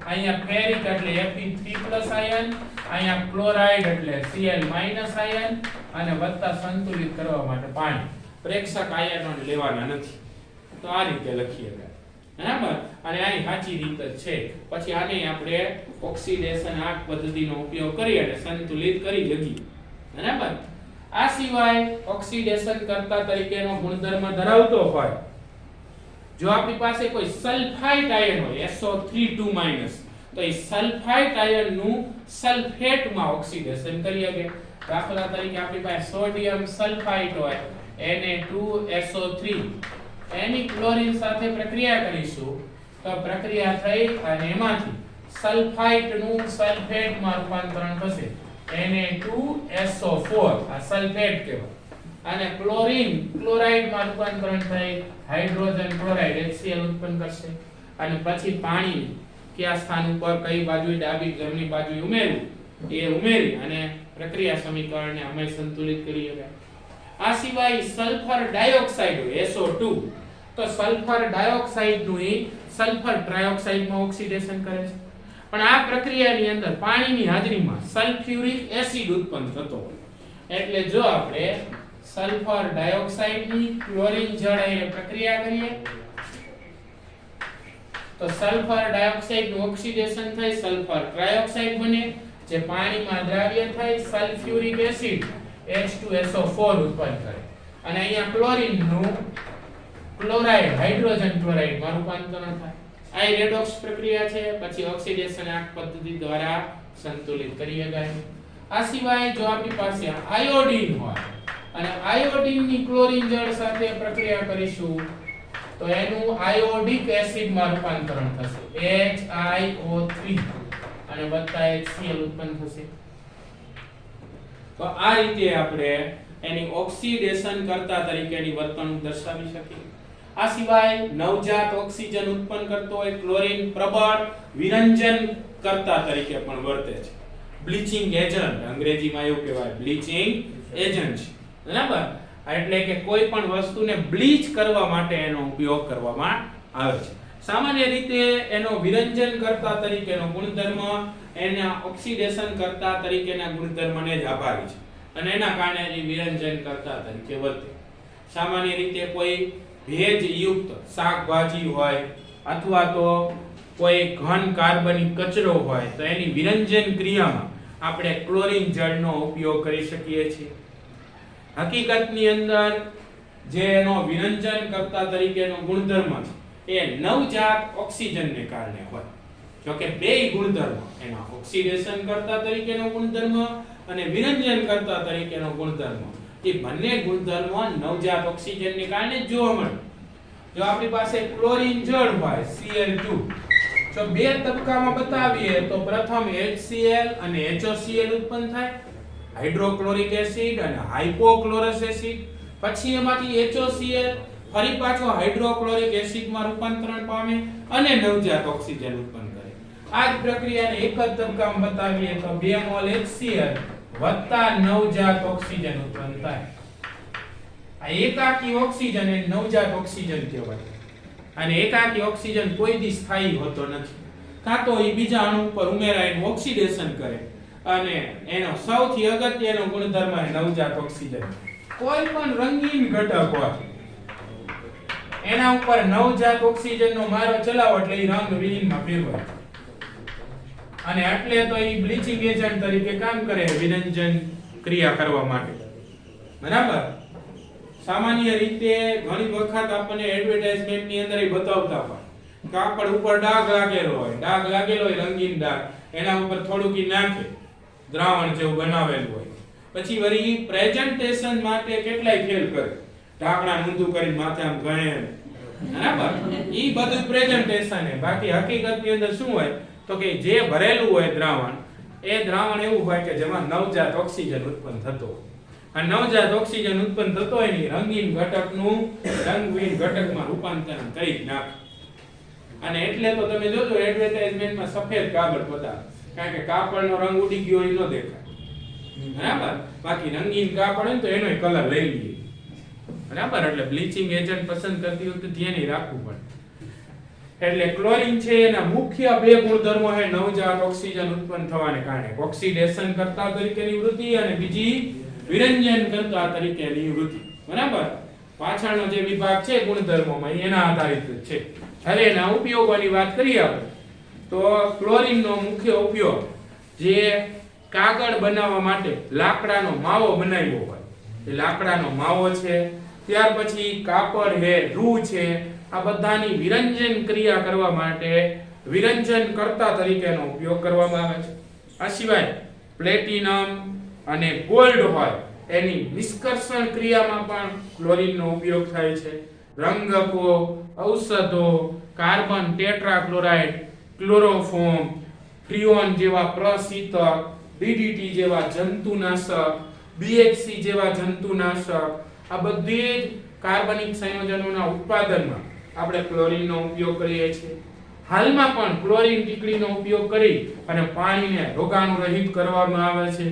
અહીંયા ફેરિક એટલે Fe3+ આયન અહીંયા ક્લોરાઇડ એટલે Cl- આયન અને વત્તા સંતુલિત કરવા માટે પાણી પ્રેક્ષક આયનોને લેવાના નથી તો આ રીતે લખીએ બરાબર અને આની સાચી રીત છે પછી આને આપણે ઓક્સિડેશન આંક પદ્ધતિનો ઉપયોગ કરી અને સંતુલિત કરી લઈએ બરાબર આ સિવાય ઓક્સિડેશન કરતા તરીકેનો ગુણધર્મ ધરાવતો હોય જો આપણી પાસે કોઈ સલ્ફાઇટ આયન હોય SO3 તો એ સલ્ફાઇટ આયનનું સલ્ફેટમાં ઓક્સિડેશન કરી શકે દાખલા તરીકે આપણી પાસે સોડિયમ સલ્ફાઇટ હોય Na2SO3 એની ક્લોરીન સાથે પ્રક્રિયા કરીશું તો પ્રક્રિયા થઈ અને એમાંથી સલ્ફાઇટનું સલ્ફેટમાં રૂપાંતરણ થશે Na2SO4 આ સલ્ફેટ કહેવાય અને ક્લોરીન ક્લોરાઇડમાં રૂપાંતરણ થઈ હાઇડ્રોજન ક્લોરાઇડ HCl ઉત્પન્ન કરશે અને પછી પાણી કયા સ્થાન ઉપર કઈ બાજુએ ડાબી જમણી બાજુએ ઉમેરવું એ ઉમેરી અને પ્રક્રિયા સમીકરણને અમે સંતુલિત કરી શકાય આ સિવાય સલ્ફર ડાયોક્સાઇડ SO2 તો સલ્ફર ડાયોક્સાઇડ નું સલ્ફર ટ્રાયોક્સાઇડ માં ઓક્સિડેશન કરે છે પણ આ પ્રક્રિયાની અંદર પાણીની હાજરીમાં સલ્ફ્યુરિક એસિડ ઉત્પન્ન થતો હોય એટલે જો આપણે સલ્ફર ડાયોક્સાઇડ ની ક્લોરીન જળ હારે પ્રક્રિયા કરીએ તો સલ્ફર ડાયોક્સાઇડ નું ઓક્સિડેશન થઈ સલ્ફર ટ્રાયોક્સાઇડ બને જે પાણીમાં દ્રાવ્ય થઈ સલ્ફ્યુરિક એસિડ H2SO4 ઉત્પન્ન કરે અને અહીંયા ક્લોરીન નું ક્લોરાઇડ હાઇડ્રોજન ક્લોરાઇડ માં રૂપાંતરણ થાય આ રેડોક્સ પ્રક્રિયા છે પછી ઓક્સિડેશન આંક પદ્ધતિ દ્વારા સંતુલિત કરી શકાય આ સિવાય જો આપણી પાસે આયોડીન હોય અને આયોડીનની ક્લોરીન જળ સાથે પ્રક્રિયા કરીશું તો એનું આયોડિક એસિડમાં રૂપાંતરણ થશે HiO3 અને વત્તા HCl ઉત્પન્ન થશે. તો આ રીતે આપણે એની ઓક્સિડેશન કરતા તરીકેની વર્તણૂક દર્શાવી શકીએ. આ સિવાય નવજાત ઓક્સિજન ઉત્પન્ન કરતો હોય ક્લોરીન પ્રબળ વિરંજન કરતા તરીકે પણ વર્તે છે. બ્લીચિંગ એજન્ટ અંગ્રેજીમાં એવું કહેવાય બ્લીચિંગ એજન્ટ, બરાબર. એટલે કે કોઈ પણ વસ્તુને બ્લીચ કરવા માટે એનો ઉપયોગ કરવામાં આવે છે. સામાન્ય રીતે એનો વિરંજન કરતા તરીકેનો ગુણધર્મ એના ઓક્સિડેશન કરતા તરીકેના ગુણધર્મને જ આભારી છે અને એના કારણે એ વિરંજન કરતા તરીકે વર્તે. સામાન્ય રીતે કોઈ ભેજયુક્ત શાકભાજી હોય અથવા તો કોઈ ઘન કાર્બનિક કચરો હોય તો એની વિરંજન ક્રિયામાં આપણે ક્લોરીન જળનો ઉપયોગ કરી શકીએ છીએ. હકીકતની અંદર જે એનો વિરંજન કરતા તરીકેનો ગુણધર્મ છે એ નવજાત ઓક્સિજનને કારણે હોય. જો કે બેય ગુણધર્મ એના ઓક્સિડેશન કરતા તરીકેનો ગુણધર્મ અને વિરંજન કરતા તરીકેનો ગુણધર્મ એ બંને ગુણધર્મો નવજાત ઓક્સિજનને કારણે જોવા મળે. જો આપણી પાસે ક્લોરીન જળ હોય Cl2 જો બે તબક્કામાં બતાવીએ તો પ્રથમ HCl અને HOCl ઉત્પન્ન થાય, હાઇડ્રોક્લોરિક એસિડ અને હાઇપોક્લોરસ એસિડ. પછી એમાંથી HOCl ફરી પાછો હાઇડ્રોક્લોરિક એસિડમાં રૂપાંતરણ પામે અને નવજાત ઓક્સિજન ઉત્પન્ન કરે. આ જ પ્રક્રિયાને એક જ તબક્કામાં બતાવીએ તો 2 મોલ HCl વત્તા નવજાત ઓક્સિજન ઉત્પન્ન થાય. આ એકાકી ઓક્સિજન એ નવજાત ઓક્સિજન કહેવાય. અને એકાકી ઓક્સિજન કોઈ દી સ્થાયી હોતો નથી. કાં તો એ બીજા અણુ પર ઉમેરાઈને ઓક્સિડેશન કરે અને એનો સૌથી અગત્યનો ગુણધર્મ છે નવજાત ઓક્સિજન. કોઈ પણ રંગીન ઘટક હોય એના ઉપર નવજાત ઓક્સિજનનો મારો ચલાવો એટલે એ રંગ વિહીનમાં ફેરવાય અને એટલે તો એ બ્લીચિંગ એજન્ટ તરીકે કામ કરે વિરંજન ક્રિયા કરવા માટે, બરાબર. સામાન્ય રીતે ઘણી વખત આપણને એડવર્ટાઇઝમેન્ટ ની અંદર એ બતાવતા હોય કાપડ ઉપર ડાઘ લાગેલો હોય રંગીન ડાઘ, એના ઉપર થોડુંક નાખે દ્રાવણ જેવું બનાવેલું હોય. પછી વળી પ્રેઝન્ટેશન માટે કેટલાય ખેલ કરે, ઢાંકણા ઊંધું કરીને માથે આમ ગણે, બરાબર. ઈ બધું પ્રેઝન્ટેશન છે. બાકી હકીકતની અંદર શું હોય તો કે જે ભરેલું હોય દ્રાવણ એ દ્રાવણ એવું હોય કે જેમાં નવજાત ઓક્સિજન ઉત્પન્ન થતો હોય. આ નવજાત ઓક્સિજન ઉત્પન્ન થતો હોય ને રંગીન ઘટકનું રંગહીન ઘટકમાં રૂપાંતરણ કરી નાખે. અને એટલે તો તમે જોજો એડવર્ટાઇઝમેન્ટમાં સફેદ કાગળ બતાવે, કારણ કે કાપડનો રંગ ઉડી ગયો હોય ન દેખાય, બરાબર. બાકી રંગીન કાપડ હોય તો એનો કલર લઈ લઈએ, બરાબર. એટલે બ્લીચિંગ એજન્ટ પસંદ કરતી વખતે ધ્યાન રાખવું પડે. એટલે ક્લોરીન છે એના મુખ્ય બે ગુણધર્મો છે નવજાત ઓક્સિજન ઉત્પન્ન થવાને કારણે ઓક્સિડેશન કરતા તરીકેની વૃત્તિ અને બીજી વિરંજન કરતા તરીકેની વૃત્તિ, બરાબર. પાછળનો જે વિભાગ છે ગુણધર્મોમાં એના આધારિત છે. હવે એના ઉપયોગોની વાત કરીએ આપણે તો ક્લોરીનનો મુખ્ય ઉપયોગ જે કાગળ બનાવવા માટે લાકડાનો માવો બનાવ્યો હોય એ લાકડાનો માવો છે, ત્યાર પછી કાપડ છે, રૂ છે, આ બધાની વિરંજન ક્રિયા કરવા માટે વિરંજન કરતા તરીકેનો ઉપયોગ કરવામાં આવે છે. આ સિવાય પ્લેટિનમ અને ગોલ્ડ હોય એની નિષ્કર્ષણ ક્રિયામાં પણ ક્લોરીનનો ઉપયોગ થાય છે. રંગકો, ઔષધો, કાર્બન ટેટ્રાક્લોરાઇડ, ક્લોરોફોર્મ, ફ્રીઓન જેવા પ્રશીતક, ડીડીટી જેવા જંતુનાશક, BHC જેવા જંતુનાશક, આ બધી જ કાર્બનિક સંયોજનોના ઉત્પાદનમાં આપણે ક્લોરીનનો ઉપયોગ કરીએ છીએ. હાલમાં પણ ક્લોરીન ટીકડીનો ઉપયોગ કરી અને પાણીને રોગાણુરહિત કરવામાં આવે છે,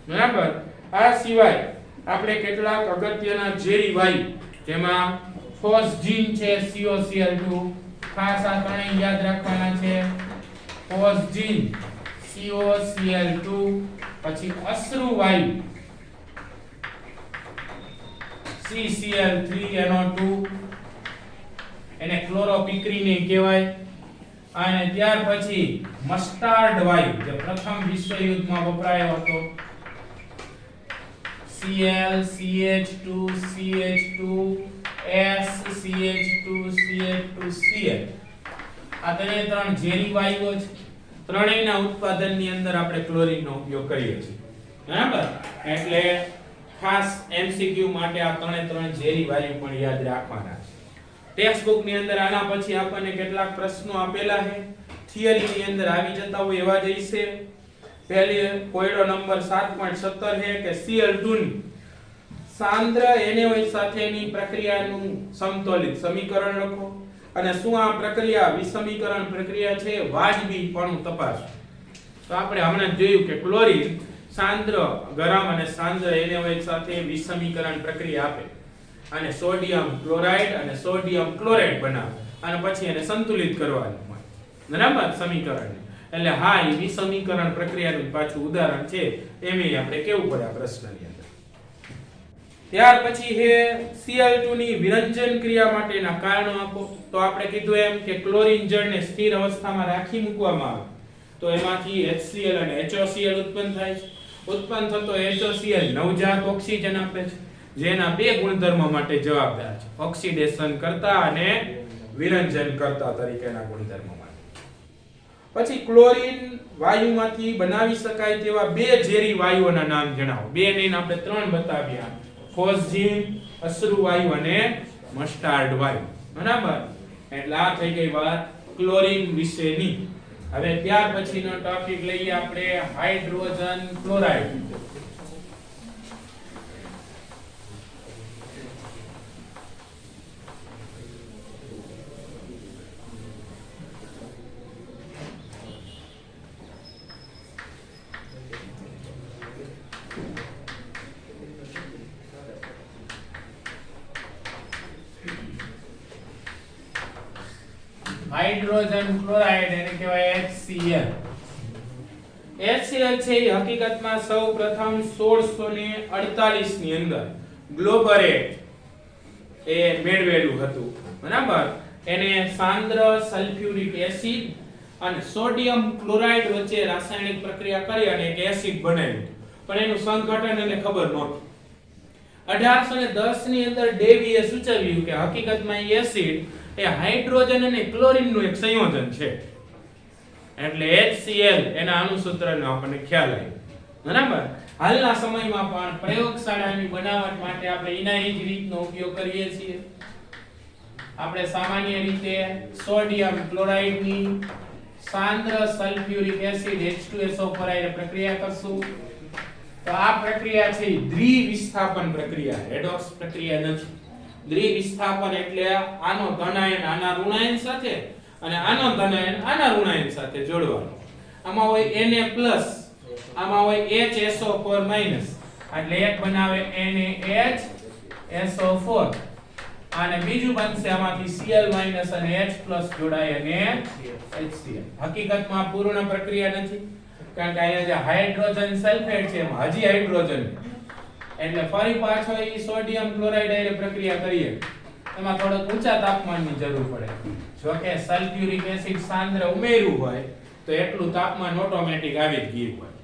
બરાબર. આ સિવાય આપણે કેટલાક અગત્યના ઝેરી વાયુ જેમાં ફોસ્જીન છે COCl2, ખાસ આ ત્રણેય યાદ રાખવાના છે. ફોસ્જીન COCl2, પછી અશ્રુ વાયુ CCl3NO2 એને ક્લોરોપિક્રીન કહેવાય. અને ત્યાર પછી મસ્ટાર્ડ વાયુ જે પ્રથમ વિશ્વયુદ્ધમાં વપરાયો હતો Cl CH2 CH2 S CH2 CH2 Cl. આ ત્રણ ઝેરી વાયુઓ છે. ત્રણેયના ઉત્પાદનની અંદર આપણે ક્લોરીનનો ઉપયોગ કરીએ છીએ, બરાબર. એટલે ખાસ MCQ માટે આ ત્રણ ઝેરી વાયુ પણ યાદ રાખવાના છે. ટેક્સ્ટ બુક ની અંદર આના પછી આપણને કેટલાક પ્રશ્નો આપેલા છે, થિયરી ની અંદર આવી જતા હોય એવા જ છે. પહેલી કોયડો નંબર 7.17 છે કે Cl2 ની સાંદ્ર NaOH સાથેની પ્રક્રિયાનું સમતોલિત સમીકરણ લખો અને શું આ પ્રક્રિયા વિસમીકરણ પ્રક્રિયા છે વાજબી પણ તપાસો. તો આપણે હમણાં જોયું કે ક્લોરીન સાંદ્ર ગરમ અને સાંદ્ર NaOH સાથે વિસમીકરણ પ્રક્રિયા આપે અને સોડિયમ ક્લોરાઇડ અને સોડિયમ ક્લોરાઇડ બનાવે અને પછી એને સંતુલિત કરવાનું હોય, બરાબર, સમીકરણ. એટલે હા, એ વિસમીકરણ પ્રક્રિયાનું પાછું ઉદાહરણ છે, એમય આપણે કેવું પડે આ પ્રશ્નની અંદર. ત્યાર પછી છે Cl2 ની વિરંજન ક્રિયા માટેના કારણો આપો. તો આપણે કીધું એમ કે ક્લોરીન જળને સ્થિર અવસ્થામાં રાખી મૂકવામાં આવે તો એમાંથી HCl અને HOCl ઉત્પન્ન થાય છે. ઉત્પન્ન થતો HOCl નવજાત ઓક્સિજન આપે છે, જેના બે ગુણધર્મો માટે જવાબદાર છે, ઓક્સિડેશન કરતા અને વિરંજન કરતા તરીકેના ગુણધર્મો માટે. પછી ક્લોરીન વાયુમાંથી બનાવી શકાય તેવા બે ઝેરી વાયુઓના નામ જણાવો. બે નહીં આપણે ત્રણ બતાવ્યા, ફોસ્જીન અશ્રુ વાયુ અને મસ્ટાર્ડ વાયુ, બરાબર. એટલે આ થઈ ગઈ વાત ક્લોરીન વિશેની. હવે ત્યાર પછીનો ટોપિક લઈએ આપણે હાઇડ્રોજન ક્લોરાઇડ. હાઇડ્રોજન ક્લોરાઇડ એને કહેવાય HCl. HCl છે એ હકીકતમાં સૌપ્રથમ 1648 ની અંદર ગ્લોબરે એ મેળવેલું હતું, બરાબર. એને સાંદ્ર સલ્ફ્યુરિક એસિડ અને સોડિયમ ક્લોરાઇડ વચ્ચે રાસાયણિક પ્રક્રિયા કરી અને એક એસિડ બનાવ્યું, પણ એનું સંઘટન એને ખબર નહોતું. 1810 ની અંદર ડેવીએ સૂચવ્યું કે હકીકતમાં એ એસિડ એ હાઇડ્રોજન અને ક્લોરીનનું એક સંયોજન છે, એટલે HCl એના અણુસૂત્રનો આપણને ખ્યાલ આવ્યો, બરાબર. હાલના સમયમાં પણ પ્રયોગશાળાની બનાવટ માટે આપણે એના જ રીતનો ઉપયોગ કરીએ છીએ. આપણે સામાન્ય રીતે સોડિયમ ક્લોરાઇડની સાંદ્ર સલ્ફ્યુરિક એસિડ H2SO પર પ્રક્રિયા કરશું. તો આ પ્રક્રિયા છે દ્વિવિસ્થાપન પ્રક્રિયા, રેડોક્સ પ્રક્રિયા નથી. દ્વિવિસ્થાપન એટલે આનો ધનાયન આના ઋણાયન સાથે અને આનો ધનાયન આના ઋણાયન સાથે જોડવાનો. આમાં હોય Na+, આમાં હોય HSO4-, એટલે એક બનાવે NaHSO4 અને બીજું બનશે આમાંથી Cl- અને H+ જોડાય અને HCl. હકીકતમાં પૂર્ણ પ્રક્રિયા નથી, કારણ કે અહીંયા જે હાઇડ્રોજન સલ્ફેટ છે એમાં હજી હાઇડ્રોજન, એટલે ફરી પાછો એ સોડિયમ ક્લોરાઇડ આયરે પ્રક્રિયા કરીએ એમાં થોડોક ઊંચા તાપમાનની જરૂર પડે. જો કે સલ્ફ્યુરિક એસિડ સાંદ્ર ઉમેર્યું હોય તો એટલું તાપમાન ઓટોમેટિક આવી જ ગયું હોય,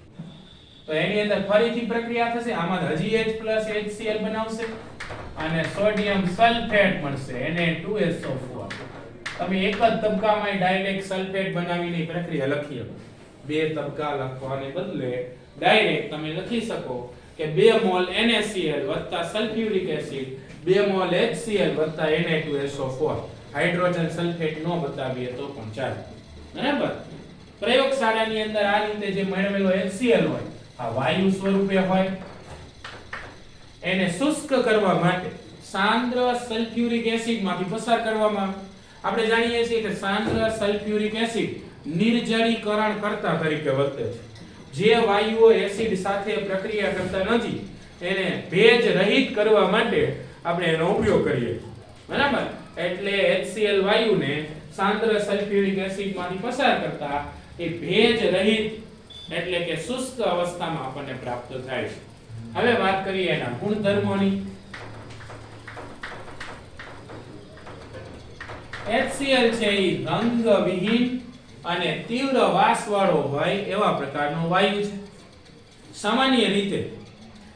તો એની અંદર ફરીથી પ્રક્રિયા થશે. આમાં હજી H+ HCl બનાવશે અને સોડિયમ સલ્ફેટ મળશે Na2SO4. તમે એક જ તબક્કામાં ડાયરેક્ટ સલ્ફેટ બનાવીને પ્રક્રિયા લખી શકો. બે તબક્કા લખવાને બદલે ડાયરેક્ટ તમે લખી શકો કે 2 મોલ NaCl વત્તા સલ્ફ્યુરિક એસિડ 2 મોલ HCl વત્તા Na2SO4. હાઇડ્રોજન સલ્ફેટ નો બતાવીએ તો પણ ચાલે, બરાબર. પ્રયોગશાળાની અંદર આ રીતે જે મેળવેલો HCl હોય આ વાયુ સ્વરૂપે હોય, એને શુષ્ક કરવા માટે સાંદ્ર સલ્ફ્યુરિક એસિડ માંથી પસાર કરવામાં આવે. આપણે જાણીએ છીએ કે સાંદ્ર સલ્ફ્યુરિક એસિડ નિર્જલીકરણ કરતા તરીકે વર્તે છે. જે વાયુઓ એસિડ સાથે પ્રક્રિયા કરતા નથી એને ભેજ રહિત કરવા માટે આપણે એનો ઉપયોગ કરીએ, બરાબર. એટલે HCl વાયુને સાંદ્ર સલ્ફ્યુરિક એસિડ માંથી પસાર કરતા એ ભેજ રહિત એટલે કે શુષ્ક અવસ્થામાં આપણને પ્રાપ્ત થાય છે. હવે વાત કરીએ એના ગુણધર્મોની. HCl છે એ રંગવિહીન અને તીવ્ર વાસવાળો હોય એવા પ્રકારનો વાયુ છે. સામાન્ય રીતે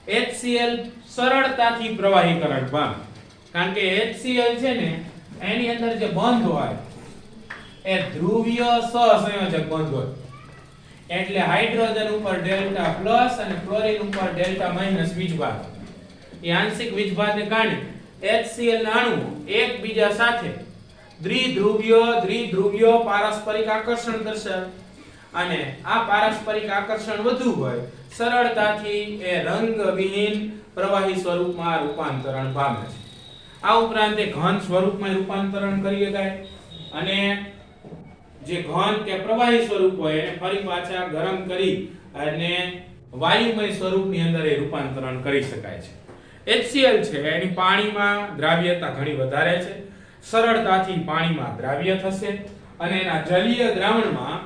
HCl સરળતાથી પ્રવાહીકરણ પામે, કારણ કે HCl છે ને એની અંદર જે બંધ હોય એ ધ્રુવીય સહસંયોજક બંધ હોય, એટલે હાઇડ્રોજન ઉપર ડેલ્ટા પ્લસ અને ક્લોરીન ઉપર ડેલ્ટા માઈનસ વીજભાર. એ આંશિક વીજભારને કારણે HCl ના અણુઓ એકબીજા સાથે દ્વિધ્રુવીય પારસ્પરિક આકર્ષણ દર્શાવે અને આ પારસ્પરિક આકર્ષણ વધુ હોય સરળતાથી એ રંગવિહીન પ્રવાહી સ્વરૂપમાં રૂપાંતરણ પામે છે. આ ઉપરાંત એ ઘન સ્વરૂપમાં રૂપાંતરણ કરી શકાય અને જે ઘન કે પ્રવાહી સ્વરૂપ હોય એને ફરી પાછા ગરમ કરી અને વાયુમય સ્વરૂપની અંદર એ રૂપાંતરણ કરી શકાય છે. HCl છે એની પાણીમાં દ્રાવ્યતા ઘણી વધારે છે, સરળતાથી પાણીમાં દ્રાવ્ય થશે અને એના જલીય દ્રાવણમાં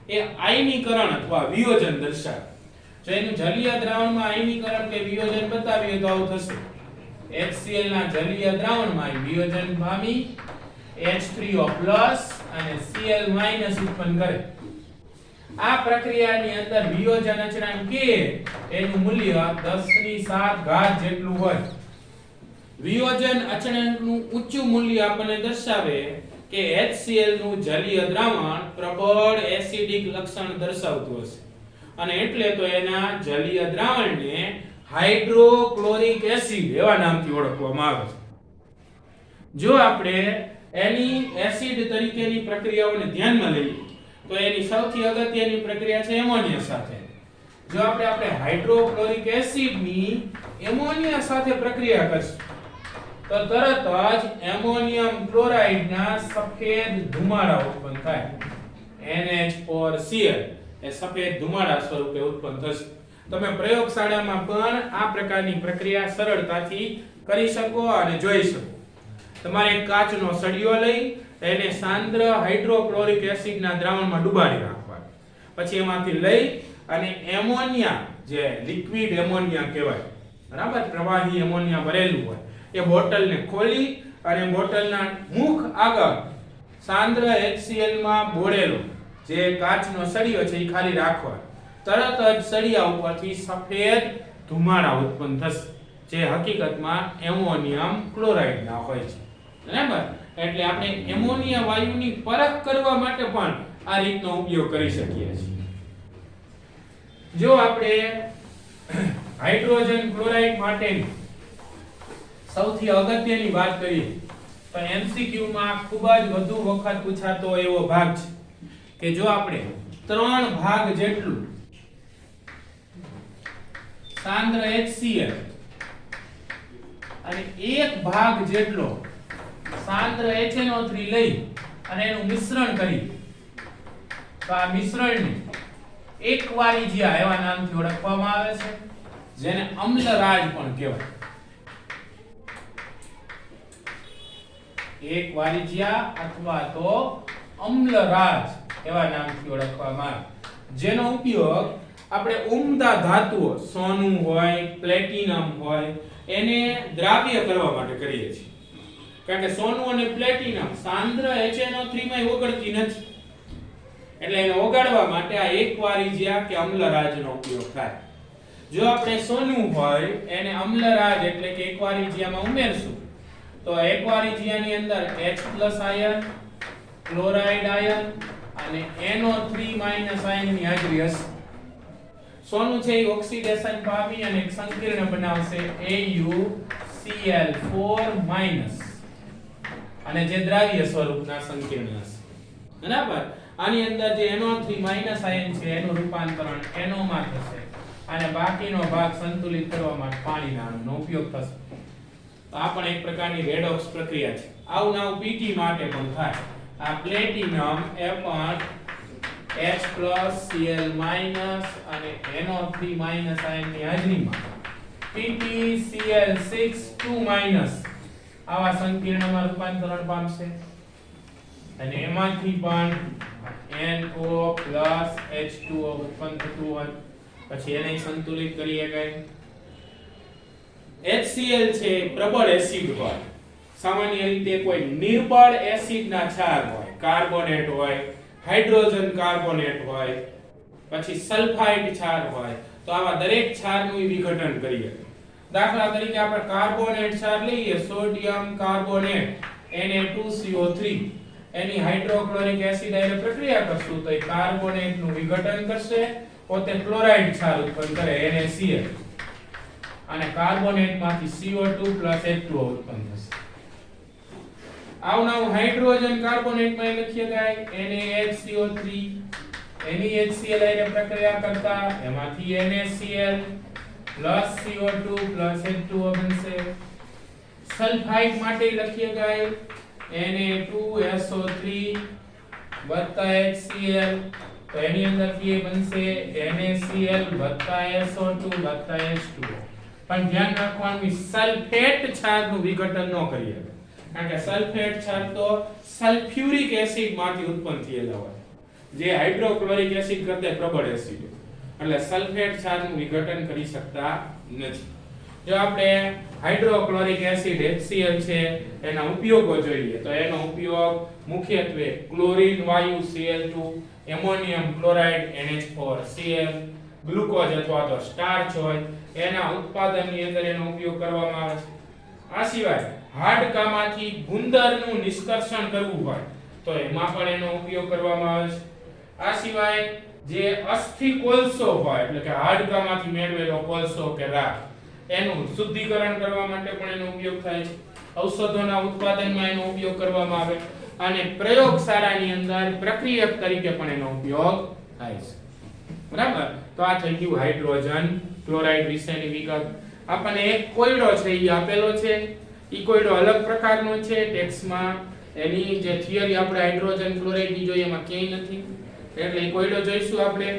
એ આયનીકરણ અથવા વિયોજન દર્શાવે. જો એનું જલીય દ્રાવણમાં આયનીકરણ કે વિયોજન બતાવીએ તો આવું થશે. HCl ના જલીય દ્રાવણમાં વિયોજન પામી H3O+ અને Cl- ઉત્પન્ન કરે. આ પ્રક્રિયાની અંદર વિયોજન અચળાંક K એનું મૂલ્ય 10⁷ જેટલું હોય. વિયોજન અચળાંકનું ઊંચું મૂલ્ય આપણને દર્શાવે કે HCl નું જલીય દ્રાવણ પ્રબળ એસિડિક લક્ષણ દર્શાવતું હશે અને એટલે તો એના જલીય દ્રાવણને હાઇડ્રોક્લોરિક એસિડ એવા નામથી ઓળખવામાં આવે છે. જો આપણે એની એસિડ તરીકેની પ્રક્રિયાઓને ધ્યાનમાં લઈએ તો એની સૌથી અગત્યની પ્રક્રિયા છે એમોનિયા સાથે. જો આપણે હાઇડ્રોક્લોરિક એસિડની એમોનિયા સાથે પ્રક્રિયા કરશું તો તરત જ એમોનિયમ ક્લોરાઇડના સફેદ ધુમાડા ઉત્પન્ન થાય. NH4Cl એ સફેદ ધુમાડા સ્વરૂપે ઉત્પન્ન થશે. તમે પ્રયોગશાળામાં પણ આ પ્રકારની પ્રક્રિયા સરળતાથી કરી શકો અને જોઈ શકો. તમારે એક કાચનો સળિયો લઈ એને સાંદ્ર હાઇડ્રોક્લોરિક એસિડના દ્રાવણમાં ડુબાડી રાખવાનો. પછી એમાંથી લઈ અને એમોનિયા જે લિક્વિડ એમોનિયા કહેવાય, બરાબર, પ્રવાહી એમોનિયા ભરેલું હોય એ બોટલને ખોલી અને બોટલના મુખ આગળ સાંદ્ર HCl માં બોળેલો જે કાચનો સળિયો છે એ ખાલી રાખવાનો. તરત જ સળિયા ઉપરથી સફેદ ધુમાડા ઉત્પન્ન થશે જે હકીકતમાં એમોનિયમ ક્લોરાઇડ ના હોય છે, બરાબર. એટલે આપણે એમોનિયા વાયુની પરખ કરવા માટે પણ આ રીતનો ઉપયોગ કરી શકીએ છીએ. જો આપણે હાઇડ્રોજન ક્લોરાઇડ માટેની સૌથી અગત્યની વાત કરીએ તો MCQ માં ખૂબ જ વધુ વખત પૂછાતો એવો ભાગ છે કે જો આપણે 3 ભાગ જેટલું સાંદ્ર HCl અને 1 ભાગ જેટલો સાંદ્ર HNO3 લઈ અને એનું મિશ્રણ કરી તો આ મિશ્રણને એકવારીજ્યા એવા નામથી ઓળખવામાં આવે છે જેને અમ્લરાજ પણ કહેવાય. એકવારીજ્યા અથવા તો અમ્લરાજ એવા નામથી ઓળખવામાં આવે, જેનો ઉપયોગ આપણે ઉમદા ધાતુઓ સોનું હોય, પ્લેટિનમ હોય એને દ્રાવ્ય કરવા માટે કરીએ છીએ. કારણ કે સોનું અને પ્લેટિનમ સાંદ્ર HNO3 માં ઓગળતી નથી, એટલે એને ઓગાળવા માટે આ એકવારીજ્યા કે અમ્લરાજનો ઉપયોગ થાય. જો આપણે સોનું હોય એને અમ્લરાજ એટલે કે એકવારીજ્યામાં ઉમેરશું તો એકવારીજ્યાની અંદર H+ આયન, ક્લોરાઇડ આયન અને NO3- આયનની હાજરી હશે. સોનું છે એ ઓક્સિડેશન પામી અને એક સંકીર્ણ બનાવશે AuCl4- અને જે દ્રાવ્ય સ્વરૂપના સંકીર્ણ હશે, બરાબર. આની અંદર જે NO3- આયન છે એનું રૂપાંતરણ NO માં થશે અને બાકીનો ભાગ સંતુલિત કરવા માટે પાણીના અણુનો ઉપયોગ થશે. તો આ પણ એક પ્રકારની રેડોક્સ પ્રક્રિયા છે. આવું નાવું PT માટે પણ થાય. આ પ્લેટિનમ એ પણ H+Cl- અને NO3- આયનની હાજરીમાં PtCl6 આવા સંકીર્ણમાં રૂપાંતરણ પામશે અને એમાંથી પણ NO+ H2O ઉત્પન્ન થતું હોય પછી એને સંતુલિત કરી શકાય. HCl છે પ્રબળ એસિડ હોય. સામાન્ય રીતે કોઈ નિર્બળ એસિડના ક્ષાર હોય, કાર્બોનેટ હોય, હાઇડ્રોજન કાર્બોનેટ હોય, પછી સલ્ફાઇડ ક્ષાર હોય, તો આવા દરેક ક્ષારનું વિઘટન કરીએ. દાખલા તરીકે આપણે કાર્બોનેટ ક્ષાર લઈએ, સોડિયમ કાર્બોનેટ Na2CO3 એની હાઇડ્રોક્લોરિક એસિડ હારે પ્રક્રિયા કરશું તો એ કાર્બોનેટનું વિઘટન કરશે, પોતે ક્લોરાઇડ ક્ષાર ઉત્પન્ન કરે NaCl. અને કાર્બોનેટમાંથી CO2 H2O ઉત્પન્ન થશે. આવનાવ હાઇડ્રોજન કાર્બોનેટમાં લખીએ ગાય NaHCO3 NeHCl એને પ્રક્રિયા કરતા એમાંથી NaCl CO2 H2O બનશે. સલ્ફાઇડ માટે લખીએ ગાય Na2SO3 HCl તો એની અંદરથી એ બનશે NaCl SO2 H2O. પણ ધ્યાન રાખવાનું સલ્ફેટ ક્ષારનું વિઘટન ન કરીએ, કારણ કે સલ્ફેટ ક્ષાર તો સલ્ફ્યુરિક એસિડ માંથી ઉત્પન્ન થયેલા હોય, જે હાઇડ્રોક્લોરિક એસિડ કરતા પ્રબળ એસિડ, એટલે સલ્ફેટ ક્ષારનું વિઘટન કરી શકતા નથી. જો આપણે હાઇડ્રોક્લોરિક એસિડ HCl છે એના ઉપયોગો જોઈએ તો એનો ઉપયોગ મુખ્યત્વે ક્લોરીન વાયુ Cl2, ammonium chloride NH4 Cl, glucose અથવા તો સ્ટાર્ચ હોય એના ઉત્પાદનની અંદર એનો ઉપયોગ કરવામાં આવે છે. આ સિવાય હાડકામાંથી ગુંદરનું નિષ્કર્ષણ કરવું હોય તો એમાં પણ એનો ઉપયોગ કરવામાં આવે છે. આ સિવાય જે અસ્થિ કોલસો હોય એટલે કે હાડકામાંથી મેળવેલો કોલસો કે રાખ એનું શુદ્ધિકરણ કરવા માટે પણ એનો ઉપયોગ થાય છે. ઔષધોના ઉત્પાદનમાં એનો ઉપયોગ કરવામાં આવે અને પ્રયોગશાળાની અંદર પ્રક્રિયક તરીકે પણ એનો ઉપયોગ થાય છે. બરાબર, તો આ થઈ ગયું હાઇડ્રોજન ક્લોરાઇડ વિશેની વિગત. આપણને એક કોયડો છે એ આપેલો છે. ઈ કોયડો અલગ પ્રકારનો છે ટેક્સ્ટમાં, એની જે થિયરી આપણે હાઇડ્રોજન ક્લોરાઇડ ની જોઈએ એમાં ક્યાંય નથી, એટલે ઈ કોયડો જોઈશું આપણે.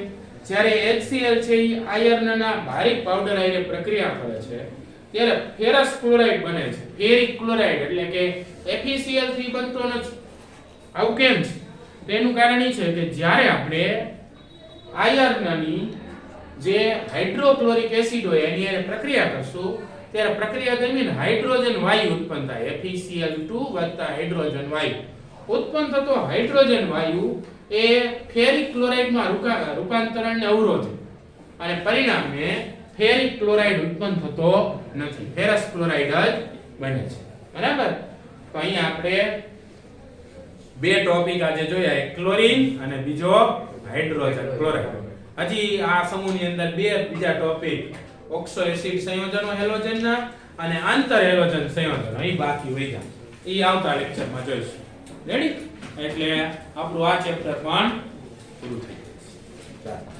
જ્યારે HCl છે ઈ આયર્નના બારીક પાવડર આયરે પ્રક્રિયા કરે છે ત્યારે ફેરસ ક્લોરાઇડ બને છે. ફેરિક ક્લોરાઇડ એટલે કે FeCl થી બનતો નથી. આવું કેમ છે? તેનું કારણ એ છે કે જ્યારે આપણે આયર્નની જે હાઇડ્રોક્લોરિક એસિડ હોય એની હારે પ્રક્રિયા કરશું ત્યારે પ્રક્રિયા દરમિયાન હાઇડ્રોજન વાયુ ઉત્પન્ન થાય. FeCl2 હાઇડ્રોજન વાયુ ઉત્પન્ન થતો હાઇડ્રોજન વાયુ એ ફેરિક ક્લોરાઇડમાં રૂપાંતરણને અવરોધે અને પરિણામે ફેરિક ક્લોરાઇડ ઉત્પન્ન થતો નથી, ફેરસ ક્લોરાઇડ જ બને છે. બરાબર, તો અહીંયા આપણે બે ટોપિક આજે જોયા, એક ક્લોરીન અને બીજો હાઇડ્રોજન ક્લોરાઇડ. હજી આ સમૂહની અંદર બે બીજા ટોપિક ઓક્સો એસિડ સંયોજનો હેલોજનના અને આંતર હેલોજન સંયોજનો એ બાકી હોય છે, એ આવતા લેક્ચરમાં જોઈશું. રેડી? એટલે આપણું આ ચેપ્ટર પણ પૂરું થઈ જશે. ચાલો.